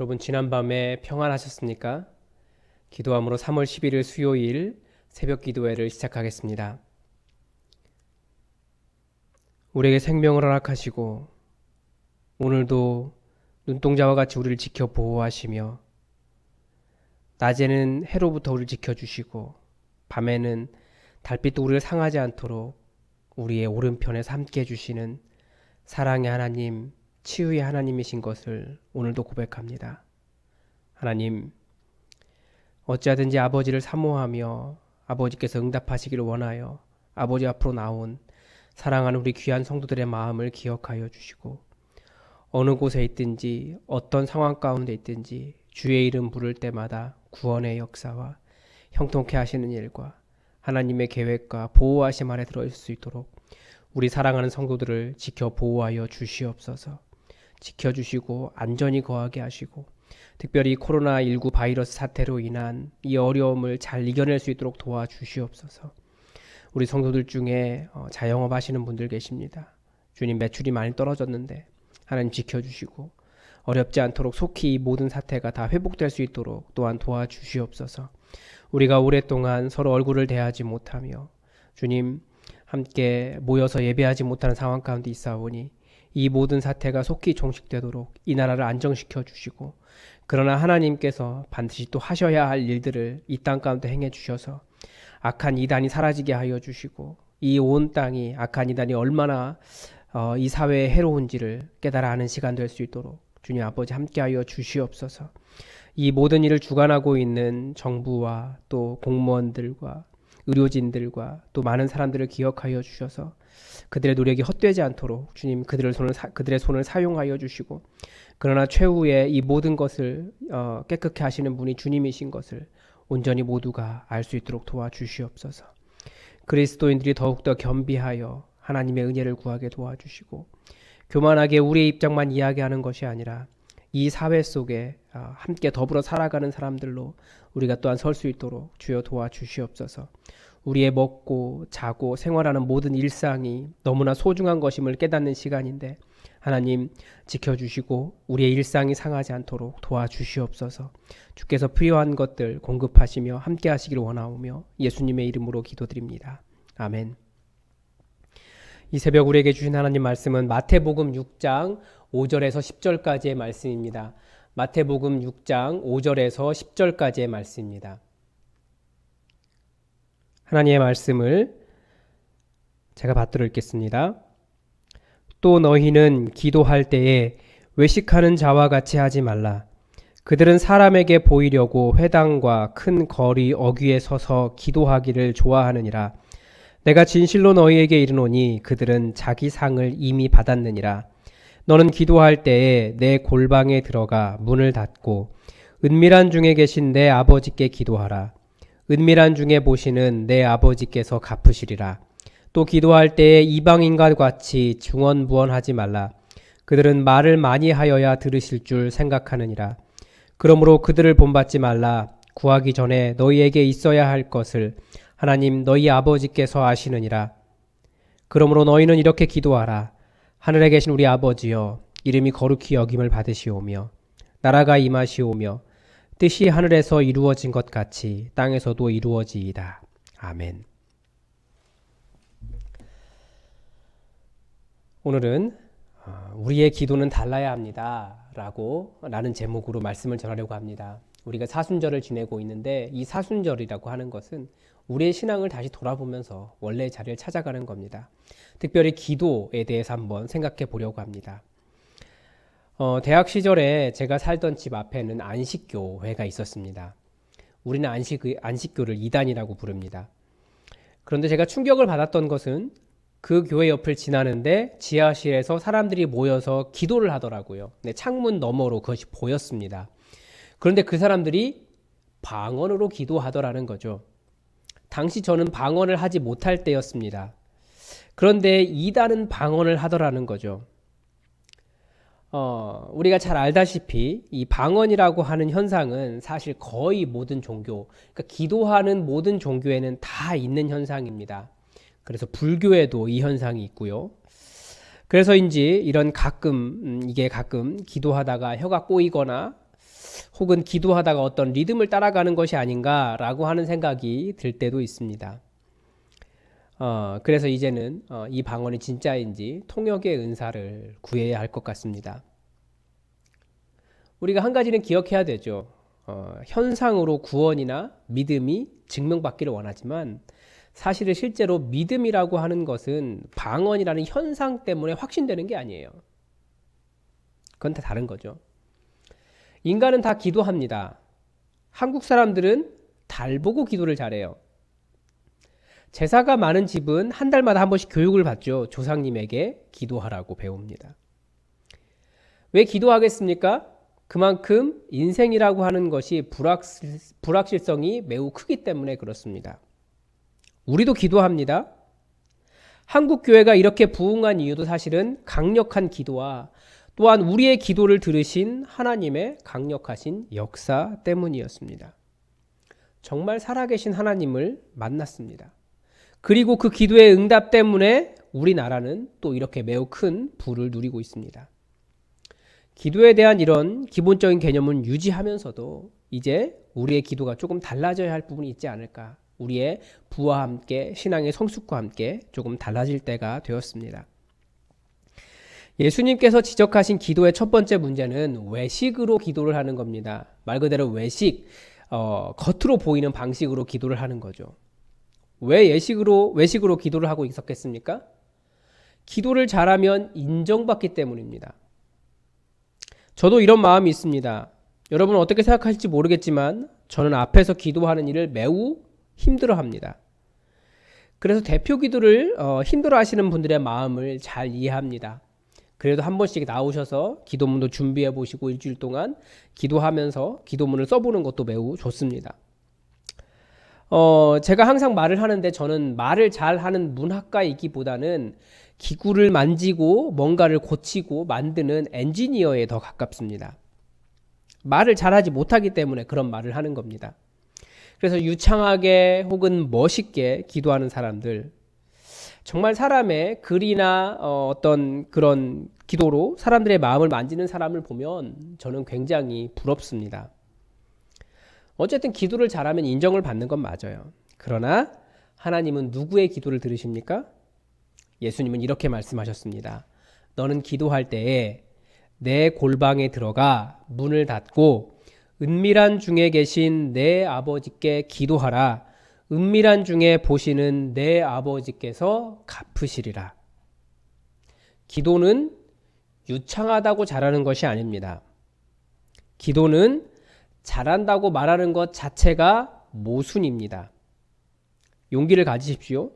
여러분 지난밤에 평안하셨습니까? 기도함으로 3월 11일 수요일 새벽 기도회를 시작하겠습니다. 우리에게 생명을 허락하시고 오늘도 눈동자와 같이 우리를 지켜 보호하시며 낮에는 해로부터 우리를 지켜주시고 밤에는 달빛도 우리를 상하지 않도록 우리의 오른편에서 함께 해주시는 사랑의 하나님, 치유의 하나님이신 것을 오늘도 고백합니다. 하나님, 어찌하든지 아버지를 사모하며 아버지께서 응답하시기를 원하여 아버지 앞으로 나온 사랑하는 우리 귀한 성도들의 마음을 기억하여 주시고 어느 곳에 있든지 어떤 상황 가운데 있든지 주의 이름 부를 때마다 구원의 역사와 형통케 하시는 일과 하나님의 계획과 보호하심 아래 들어있을 수 있도록 우리 사랑하는 성도들을 지켜 보호하여 주시옵소서. 지켜주시고 안전히 거하게 하시고 특별히 코로나19 바이러스 사태로 인한 이 어려움을 잘 이겨낼 수 있도록 도와주시옵소서. 우리 성도들 중에 자영업 하시는 분들 계십니다. 주님, 매출이 많이 떨어졌는데 하나님 지켜주시고 어렵지 않도록 속히 이 모든 사태가 다 회복될 수 있도록 또한 도와주시옵소서. 우리가 오랫동안 서로 얼굴을 대하지 못하며 주님 함께 모여서 예배하지 못하는 상황 가운데 있사오니 이 모든 사태가 속히 종식되도록 이 나라를 안정시켜 주시고 그러나 하나님께서 반드시 또 하셔야 할 일들을 이 땅 가운데 행해 주셔서 악한 이단이 사라지게 하여 주시고 이 온 땅이 악한 이단이 얼마나 이 사회에 해로운지를 깨달아 하는 시간 될 수 있도록 주님 아버지 함께하여 주시옵소서. 이 모든 일을 주관하고 있는 정부와 또 공무원들과 의료진들과 또 많은 사람들을 기억하여 주셔서 그들의 노력이 헛되지 않도록 주님 그들의 손을 사용하여 주시고 그러나 최후의 이 모든 것을 깨끗게 하시는 분이 주님이신 것을 온전히 모두가 알 수 있도록 도와주시옵소서. 그리스도인들이 더욱더 겸비하여 하나님의 은혜를 구하게 도와주시고 교만하게 우리의 입장만 이야기하는 것이 아니라 이 사회 속에 함께 더불어 살아가는 사람들로 우리가 또한 설 수 있도록 주여 도와주시옵소서. 우리의 먹고 자고 생활하는 모든 일상이 너무나 소중한 것임을 깨닫는 시간인데 하나님 지켜주시고 우리의 일상이 상하지 않도록 도와주시옵소서. 주께서 필요한 것들 공급하시며 함께 하시기를 원하오며 예수님의 이름으로 기도드립니다. 아멘. 이 새벽 우리에게 주신 하나님 말씀은 마태복음 6장 5절에서 10절까지의 말씀입니다. 마태복음 6장 5절에서 10절까지의 말씀입니다. 하나님의 말씀을 제가 받들어 읽겠습니다. 또 너희는 기도할 때에 외식하는 자와 같이 하지 말라. 그들은 사람에게 보이려고 회당과 큰 거리 어귀에 서서 기도하기를 좋아하느니라. 내가 진실로 너희에게 이르노니 그들은 자기 상을 이미 받았느니라. 너는 기도할 때에 내 골방에 들어가 문을 닫고 은밀한 중에 계신 내 아버지께 기도하라. 은밀한 중에 보시는 내 아버지께서 갚으시리라. 또 기도할 때에 이방인과 같이 중언부언하지 말라. 그들은 말을 많이 하여야 들으실 줄 생각하느니라. 그러므로 그들을 본받지 말라. 구하기 전에 너희에게 있어야 할 것을 하나님 너희 아버지께서 아시느니라. 그러므로 너희는 이렇게 기도하라. 하늘에 계신 우리 아버지여, 이름이 거룩히 여김을 받으시오며 나라가 임하시오며 뜻이 하늘에서 이루어진 것 같이 땅에서도 이루어지이다. 아멘. 오늘은 우리의 기도는 달라야 합니다 라는 제목으로 말씀을 전하려고 합니다. 우리가 사순절을 지내고 있는데 이 사순절이라고 하는 것은 우리의 신앙을 다시 돌아보면서 원래의 자리를 찾아가는 겁니다. 특별히 기도에 대해서 한번 생각해 보려고 합니다. 대학 시절에 제가 살던 집 앞에는 안식교회가 있었습니다. 우리는 안식교를 이단이라고 부릅니다. 그런데 제가 충격을 받았던 것은 그 교회 옆을 지나는데 지하실에서 사람들이 모여서 기도를 하더라고요. 네, 창문 너머로 그것이 보였습니다. 그런데 그 사람들이 방언으로 기도하더라는 거죠. 당시 저는 방언을 하지 못할 때였습니다. 그런데 이단은 방언을 하더라는 거죠. 우리가 잘 알다시피 이 방언이라고 하는 현상은 사실 거의 모든 종교, 그러니까 기도하는 모든 종교에는 다 있는 현상입니다. 그래서 불교에도 이 현상이 있고요. 그래서인지 이게 가끔 기도하다가 혀가 꼬이거나 혹은 기도하다가 어떤 리듬을 따라가는 것이 아닌가라고 하는 생각이 들 때도 있습니다. 그래서 이제는 이 방언이 진짜인지 통역의 은사를 구해야 할 것 같습니다. 우리가 한 가지는 기억해야 되죠. 현상으로 구원이나 믿음이 증명받기를 원하지만 사실은 실제로 믿음이라고 하는 것은 방언이라는 현상 때문에 확신되는 게 아니에요. 그건 다 다른 거죠. 인간은 다 기도합니다. 한국 사람들은 달 보고 기도를 잘해요. 제사가 많은 집은 한 달마다 한 번씩 교육을 받죠. 조상님에게 기도하라고 배웁니다. 왜 기도하겠습니까? 그만큼 인생이라고 하는 것이 불확실성이 매우 크기 때문에 그렇습니다. 우리도 기도합니다. 한국 교회가 이렇게 부흥한 이유도 사실은 강력한 기도와 또한 우리의 기도를 들으신 하나님의 강력하신 역사 때문이었습니다. 정말 살아계신 하나님을 만났습니다. 그리고 그 기도의 응답 때문에 우리나라는 또 이렇게 매우 큰 부를 누리고 있습니다. 기도에 대한 이런 기본적인 개념은 유지하면서도 이제 우리의 기도가 조금 달라져야 할 부분이 있지 않을까. 우리의 부와 함께 신앙의 성숙과 함께 조금 달라질 때가 되었습니다. 예수님께서 지적하신 기도의 첫 번째 문제는 외식으로 기도를 하는 겁니다. 말 그대로 외식, 겉으로 보이는 방식으로 기도를 하는 거죠. 왜 외식으로 기도를 하고 있었겠습니까? 기도를 잘하면 인정받기 때문입니다. 저도 이런 마음이 있습니다. 여러분은 어떻게 생각하실지 모르겠지만 저는 앞에서 기도하는 일을 매우 힘들어합니다. 그래서 대표 기도를 힘들어하시는 분들의 마음을 잘 이해합니다. 그래도 한 번씩 나오셔서 기도문도 준비해 보시고 일주일 동안 기도하면서 기도문을 써보는 것도 매우 좋습니다. 제가 항상 말을 하는데 저는 말을 잘하는 문학가이기보다는 기구를 만지고 뭔가를 고치고 만드는 엔지니어에 더 가깝습니다. 말을 잘하지 못하기 때문에 그런 말을 하는 겁니다. 그래서 유창하게 혹은 멋있게 기도하는 사람들, 정말 사람의 글이나 어떤 그런 기도로 사람들의 마음을 만지는 사람을 보면 저는 굉장히 부럽습니다. 어쨌든 기도를 잘하면 인정을 받는 건 맞아요. 그러나 하나님은 누구의 기도를 들으십니까? 예수님은 이렇게 말씀하셨습니다. 너는 기도할 때에 내 골방에 들어가 문을 닫고 은밀한 중에 계신 내 아버지께 기도하라. 은밀한 중에 보시는 내 아버지께서 갚으시리라. 기도는 유창하다고 잘하는 것이 아닙니다. 기도는 잘한다고 말하는 것 자체가 모순입니다. 용기를 가지십시오.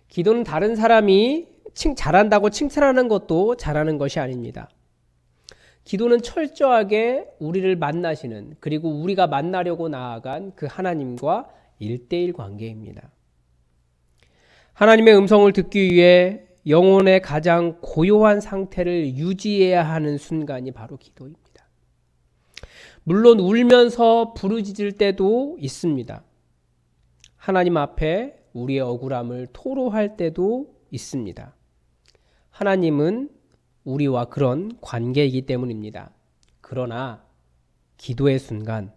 기도는 다른 사람이 잘한다고 칭찬하는 것도 잘하는 것이 아닙니다. 기도는 철저하게 우리를 만나시는, 그리고 우리가 만나려고 나아간 그 하나님과 1대1 관계입니다. 하나님의 음성을 듣기 위해 영혼의 가장 고요한 상태를 유지해야 하는 순간이 바로 기도입니다. 물론 울면서 부르짖을 때도 있습니다. 하나님 앞에 우리의 억울함을 토로할 때도 있습니다. 하나님은 우리와 그런 관계이기 때문입니다. 그러나 기도의 순간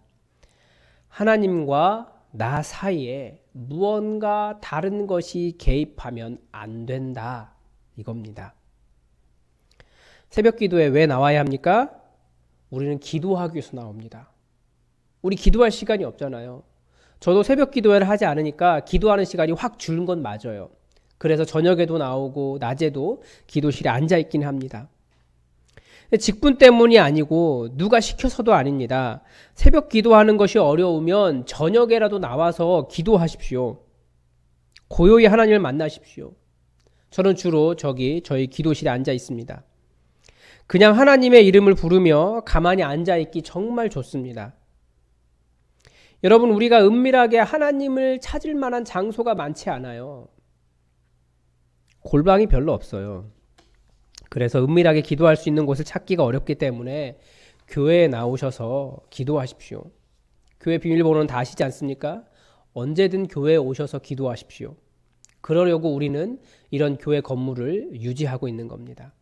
하나님과 나 사이에 무언가 다른 것이 개입하면 안 된다, 이겁니다. 새벽 기도에 왜 나와야 합니까? 우리는 기도하기 위해서 나옵니다. 우리 기도할 시간이 없잖아요. 저도 새벽 기도회를 하지 않으니까 기도하는 시간이 확 줄은 건 맞아요. 그래서 저녁에도 나오고 낮에도 기도실에 앉아 있긴 합니다. 직분 때문이 아니고 누가 시켜서도 아닙니다. 새벽 기도하는 것이 어려우면 저녁에라도 나와서 기도하십시오. 고요히 하나님을 만나십시오. 저는 주로 저희 기도실에 앉아 있습니다. 그냥 하나님의 이름을 부르며 가만히 앉아 있기 정말 좋습니다. 여러분, 우리가 은밀하게 하나님을 찾을 만한 장소가 많지 않아요. 골방이 별로 없어요. 그래서 은밀하게 기도할 수 있는 곳을 찾기가 어렵기 때문에 교회에 나오셔서 기도하십시오. 교회 비밀번호는 다 아시지 않습니까? 언제든 교회에 오셔서 기도하십시오. 그러려고 우리는 이런 교회 건물을 유지하고 있는 겁니다.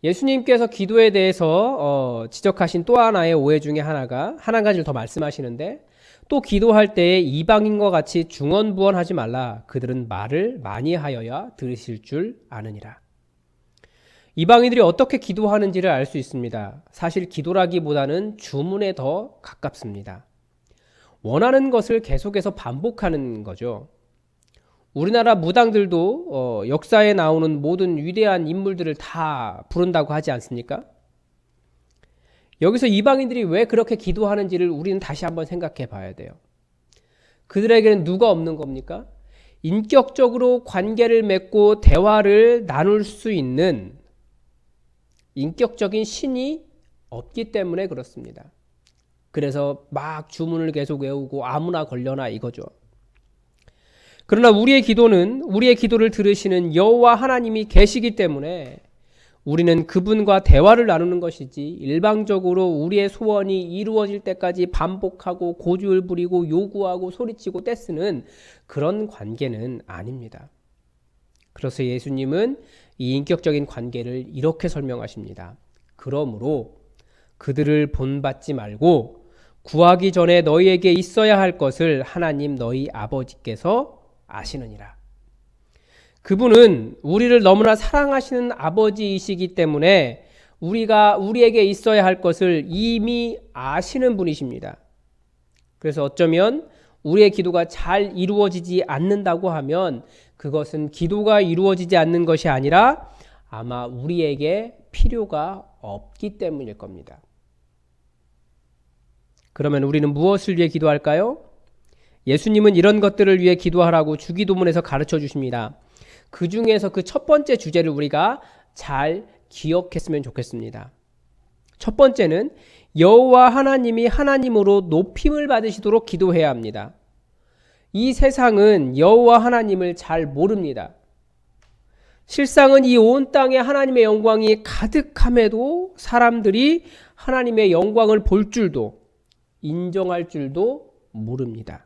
예수님께서 기도에 대해서 지적하신 또 하나의 오해 중에 하나가 한 가지를 더 말씀하시는데, 또 기도할 때에 이방인과 같이 중언부언하지 말라. 그들은 말을 많이 하여야 들으실 줄 아느니라. 이방인들이 어떻게 기도하는지를 알 수 있습니다. 사실 기도라기보다는 주문에 더 가깝습니다. 원하는 것을 계속해서 반복하는 거죠. 우리나라 무당들도 역사에 나오는 모든 위대한 인물들을 다 부른다고 하지 않습니까? 여기서 이방인들이 왜 그렇게 기도하는지를 우리는 다시 한번 생각해 봐야 돼요. 그들에게는 누가 없는 겁니까? 인격적으로 관계를 맺고 대화를 나눌 수 있는 인격적인 신이 없기 때문에 그렇습니다. 그래서 막 주문을 계속 외우고 아무나 걸려나 이거죠. 그러나 우리의 기도를 들으시는 여호와 하나님이 계시기 때문에 우리는 그분과 대화를 나누는 것이지, 일방적으로 우리의 소원이 이루어질 때까지 반복하고 고집을 부리고 요구하고 소리치고 떼쓰는 그런 관계는 아닙니다. 그래서 예수님은 이 인격적인 관계를 이렇게 설명하십니다. 그러므로 그들을 본받지 말고 구하기 전에 너희에게 있어야 할 것을 하나님 너희 아버지께서 아시느니라. 그분은 우리를 너무나 사랑하시는 아버지이시기 때문에 우리에게 있어야 할 것을 이미 아시는 분이십니다. 그래서 어쩌면 우리의 기도가 잘 이루어지지 않는다고 하면 그것은 기도가 이루어지지 않는 것이 아니라 아마 우리에게 필요가 없기 때문일 겁니다. 그러면 우리는 무엇을 위해 기도할까요? 예수님은 이런 것들을 위해 기도하라고 주기도문에서 가르쳐 주십니다. 그 중에서 그 첫 번째 주제를 우리가 잘 기억했으면 좋겠습니다. 첫 번째는 여호와 하나님이 하나님으로 높임을 받으시도록 기도해야 합니다. 이 세상은 여호와 하나님을 잘 모릅니다. 실상은 이 온 땅에 하나님의 영광이 가득함에도 사람들이 하나님의 영광을 볼 줄도 인정할 줄도 모릅니다.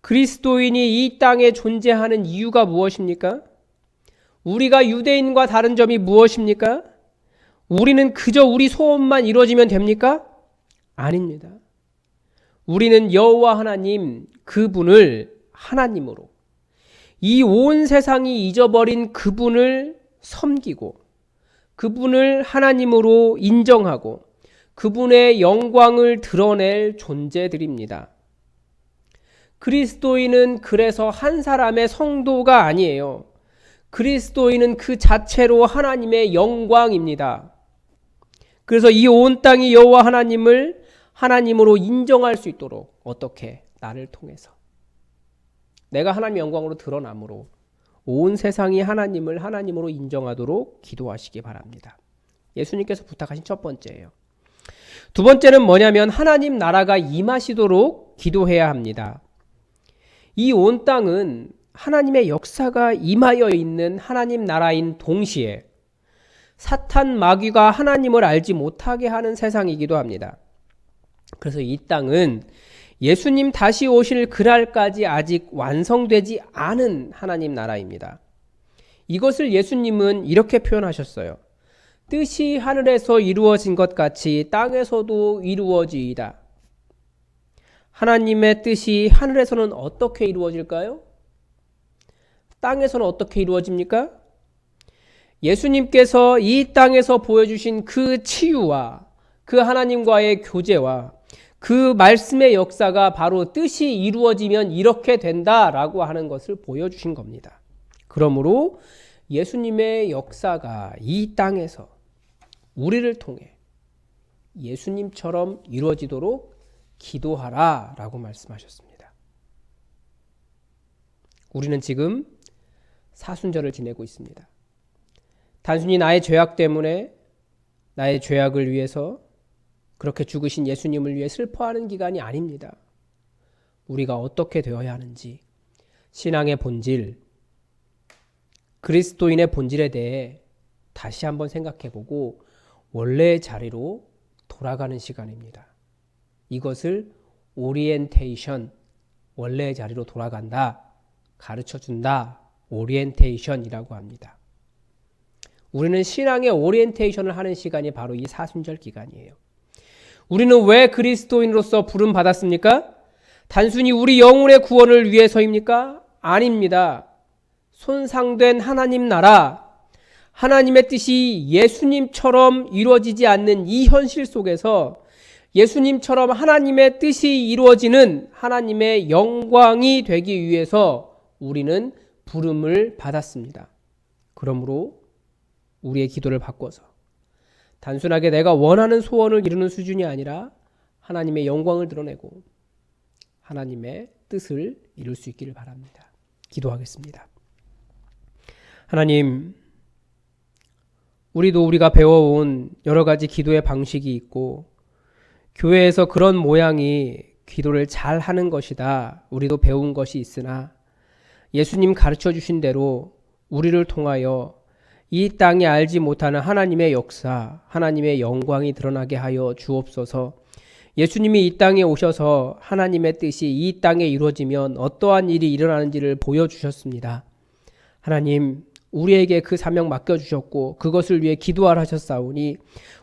그리스도인이 이 땅에 존재하는 이유가 무엇입니까? 우리가 유대인과 다른 점이 무엇입니까? 우리는 그저 우리 소원만 이루어지면 됩니까? 아닙니다. 우리는 여호와 하나님, 그분을 하나님으로, 이 온 세상이 잊어버린 그분을 섬기고 그분을 하나님으로 인정하고 그분의 영광을 드러낼 존재들입니다. 그리스도인은 그래서 한 사람의 성도가 아니에요. 그리스도인은 그 자체로 하나님의 영광입니다. 그래서 이 온 땅이 여호와 하나님을 하나님으로 인정할 수 있도록, 어떻게? 나를 통해서. 내가 하나님의 영광으로 드러남으로 온 세상이 하나님을 하나님으로 인정하도록 기도하시기 바랍니다. 예수님께서 부탁하신 첫 번째예요. 두 번째는 뭐냐면 하나님 나라가 임하시도록 기도해야 합니다. 이 온 땅은 하나님의 역사가 임하여 있는 하나님 나라인 동시에 사탄 마귀가 하나님을 알지 못하게 하는 세상이기도 합니다. 그래서 이 땅은 예수님 다시 오실 그날까지 아직 완성되지 않은 하나님 나라입니다. 이것을 예수님은 이렇게 표현하셨어요. 뜻이 하늘에서 이루어진 것 같이 땅에서도 이루어지이다. 하나님의 뜻이 하늘에서는 어떻게 이루어질까요? 땅에서는 어떻게 이루어집니까? 예수님께서 이 땅에서 보여주신 그 치유와 그 하나님과의 교제와 그 말씀의 역사가 바로 뜻이 이루어지면 이렇게 된다라고 하는 것을 보여주신 겁니다. 그러므로 예수님의 역사가 이 땅에서 우리를 통해 예수님처럼 이루어지도록 기도하라 라고 말씀하셨습니다. 우리는 지금 사순절을 지내고 있습니다. 단순히 나의 죄악 때문에 나의 죄악을 위해서 그렇게 죽으신 예수님을 위해 슬퍼하는 기간이 아닙니다. 우리가 어떻게 되어야 하는지, 신앙의 본질, 그리스도인의 본질에 대해 다시 한번 생각해보고 원래의 자리로 돌아가는 시간입니다. 이것을 오리엔테이션, 원래의 자리로 돌아간다, 가르쳐준다, 오리엔테이션이라고 합니다. 우리는 신앙의 오리엔테이션을 하는 시간이 바로 이 사순절 기간이에요. 우리는 왜 그리스도인으로서 부름 받았습니까? 단순히 우리 영혼의 구원을 위해서입니까? 아닙니다. 손상된 하나님 나라, 하나님의 뜻이 예수님처럼 이루어지지 않는 이 현실 속에서 예수님처럼 하나님의 뜻이 이루어지는 하나님의 영광이 되기 위해서 우리는 부름을 받았습니다. 그러므로 우리의 기도를 바꿔서 단순하게 내가 원하는 소원을 이루는 수준이 아니라 하나님의 영광을 드러내고 하나님의 뜻을 이룰 수 있기를 바랍니다. 기도하겠습니다. 하나님, 우리도 우리가 배워온 여러 가지 기도의 방식이 있고 교회에서 그런 모양이 기도를 잘 하는 것이다. 우리도 배운 것이 있으나 예수님 가르쳐 주신 대로 우리를 통하여 이 땅에 알지 못하는 하나님의 역사, 하나님의 영광이 드러나게 하여 주옵소서. 예수님이 이 땅에 오셔서 하나님의 뜻이 이 땅에 이루어지면 어떠한 일이 일어나는지를 보여주셨습니다. 하나님, 우리에게 그 사명 맡겨주셨고 그것을 위해 기도하라 하셨사오니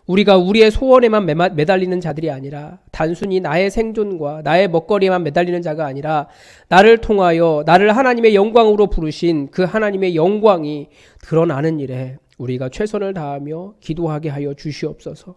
우리가 우리의 소원에만 매달리는 자들이 아니라 단순히 나의 생존과 나의 먹거리에만 매달리는 자가 아니라 나를 통하여 나를 하나님의 영광으로 부르신 그 하나님의 영광이 드러나는 일에 우리가 최선을 다하며 기도하게 하여 주시옵소서.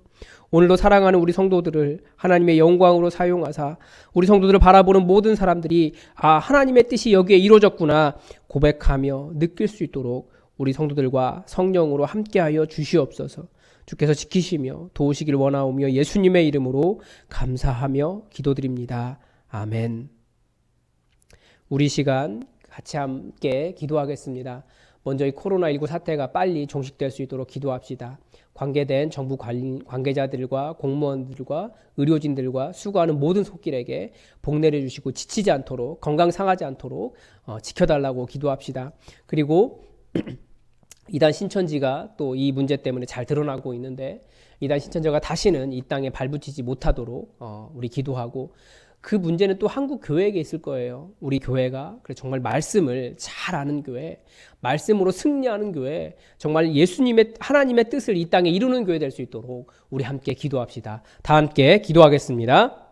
오늘도 사랑하는 우리 성도들을 하나님의 영광으로 사용하사 우리 성도들을 바라보는 모든 사람들이 하나님의 뜻이 여기에 이루어졌구나 고백하며 느낄 수 있도록 우리 성도들과 성령으로 함께하여 주시옵소서. 주께서 지키시며 도우시길 원하오며 예수님의 이름으로 감사하며 기도드립니다. 아멘. 우리 시간 같이 함께 기도하겠습니다. 먼저 이 코로나19 사태가 빨리 종식될 수 있도록 기도합시다. 관계된 정부 관계자들과 공무원들과 의료진들과 수고하는 모든 손길에게 복 내려주시고 지치지 않도록 건강 상하지 않도록 지켜달라고 기도합시다. 그리고 이단 신천지가 또 이 문제 때문에 잘 드러나고 있는데 이단 신천지가 다시는 이 땅에 발붙이지 못하도록 우리 기도하고 그 문제는 또 한국 교회에게 있을 거예요. 우리 교회가 정말 말씀을 잘 아는 교회, 말씀으로 승리하는 교회, 정말 예수님의 하나님의 뜻을 이 땅에 이루는 교회 될 수 있도록 우리 함께 기도합시다. 다 함께 기도하겠습니다.